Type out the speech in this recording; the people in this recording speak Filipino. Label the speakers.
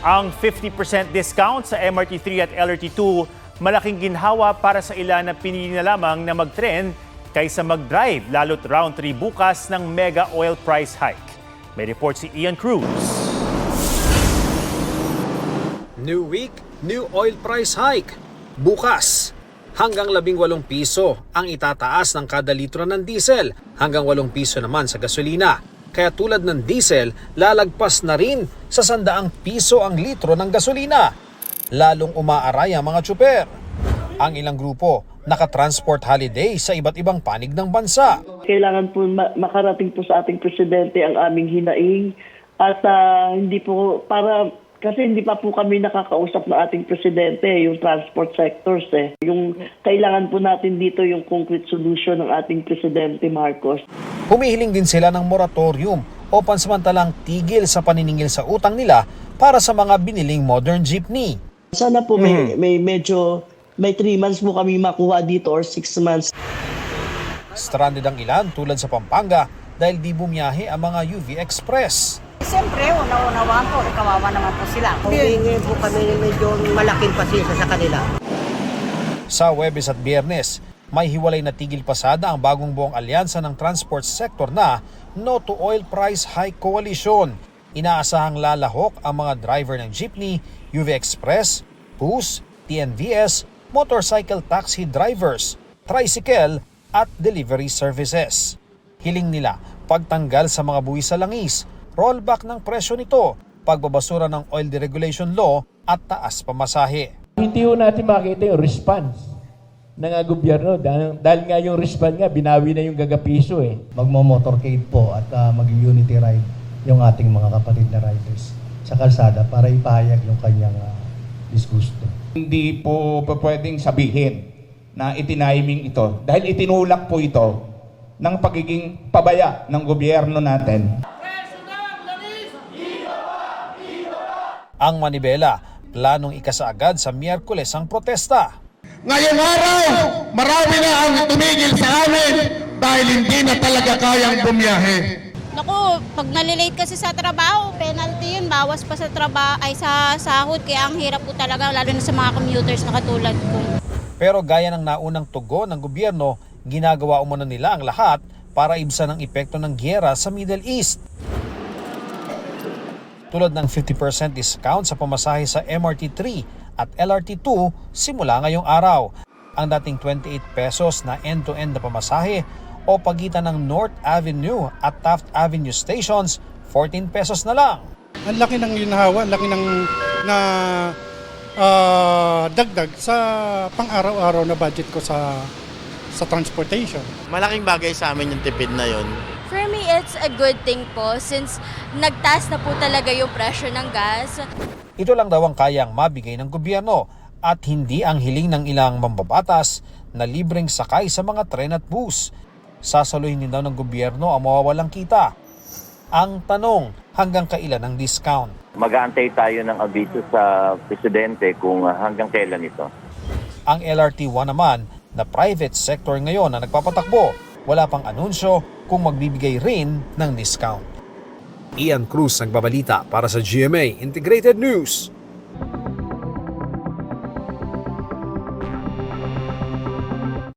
Speaker 1: Ang 50% discount sa MRT3 at LRT2 malaking ginhawa para sa ilan na pinili na lamang na mag-tren kaysa mag-drive, lalo't round 3 bukas ng mega oil price hike. May report si Ian Cruz.
Speaker 2: New week, new oil price hike. Bukas, hanggang 18 piso ang itataas ng kada litro ng diesel, hanggang 8 piso naman sa gasolina. Kaya tulad ng diesel, lalagpas na rin sa 100 piso ang litro ng gasolina. Lalong umaaray ang mga tsuper. Ang ilang grupo, naka-transport holiday sa iba't ibang panig ng bansa.
Speaker 3: Kailangan po makarating po sa ating presidente ang aming hinaing at hindi po para kasi hindi pa po kami nakakausap ng ating presidente yung transport sectors Yung kailangan po natin dito yung concrete solution ng ating presidente Marcos.
Speaker 2: Humihiling din sila ng moratorium o pansamantalang tigil sa paniningil sa utang nila para sa mga biniling modern jeepney.
Speaker 3: Sana po may 3 months po kami makuha dito or 6 months.
Speaker 2: Stranded ang ilan tulad sa Pampanga dahil di bumiyahe ang mga UV Express.
Speaker 4: Siyempre, una-unawaan po, kawawa naman po sila.
Speaker 5: Humingi po kami medyo malaking pasensya sa kanila.
Speaker 2: Sa Huwebes at Biyernes, may hiwalay na tigil pasada ang bagong buong alyansa ng transport sector na No to Oil Price Hike Coalition. Inaasahang lalahok ang mga driver ng jeepney, UV Express, bus, TNVS, motorcycle taxi drivers, tricycle at delivery services. Hiling nila pagtanggal sa mga buwis sa langis, rollback ng presyo nito, pagbabasura ng oil deregulation law at taas pamasahe.
Speaker 6: Hindi ho natin makita yung response ng gobyerno dahil nga yung response nga binawi na yung gagapiso
Speaker 7: Magmo-motorcade po at mag-unity ride yung ating mga kapatid na riders sa kalsada para ipahayag yung kanyang disgusto.
Speaker 8: Hindi po pwedeng sabihin na itiniming ito dahil itinulak po ito ng pagiging pabaya ng gobyerno natin.
Speaker 2: Ang Manibela, planong ikasaagad sa Miyerkules ang protesta.
Speaker 9: Ngayong araw, marami na ang tumigil sa amin dahil hindi na talaga kayang bumiyahe.
Speaker 10: Naku, pag nalilate kasi sa trabaho, penalty yun, bawas pa sa trabaho ay sa sahod, kaya ang hirap po talaga, lalo na sa mga commuters na katulad ko.
Speaker 2: Pero gaya ng naunang tugon ng gobyerno, ginagawa umano nila ang lahat para ibsan ang epekto ng giyera sa Middle East. Tulad ng 50% discount sa pamasahe sa MRT3 at LRT2 simula ngayong araw. Ang dating 28 pesos na end-to-end na pamasahe o pagitan ng North Avenue at Taft Avenue stations, 14 pesos na lang.
Speaker 11: Ang laki ng ginhawa, ang laki ng dagdag sa pang-araw-araw na budget ko sa transportation.
Speaker 12: Malaking bagay sa amin yung tipid na yon.
Speaker 10: For me, it's a good thing po since nagtaas na po talaga yung presyo ng gas.
Speaker 2: Ito lang daw ang kayang mabigay ng gobyerno at hindi ang hiling ng ilang mambabatas na libreng sakay sa mga tren at bus. Sasaluhin din daw ng gobyerno ang mawawalang kita. Ang tanong, hanggang kailan ang discount?
Speaker 13: Mag-aantay tayo ng abiso sa presidente kung hanggang kailan ito.
Speaker 2: Ang LRT1 naman na private sector ngayon na nagpapatakbo, wala pang anunsyo kung magbibigay rin ng discount. Ian Cruz nagbabalita para sa GMA Integrated News.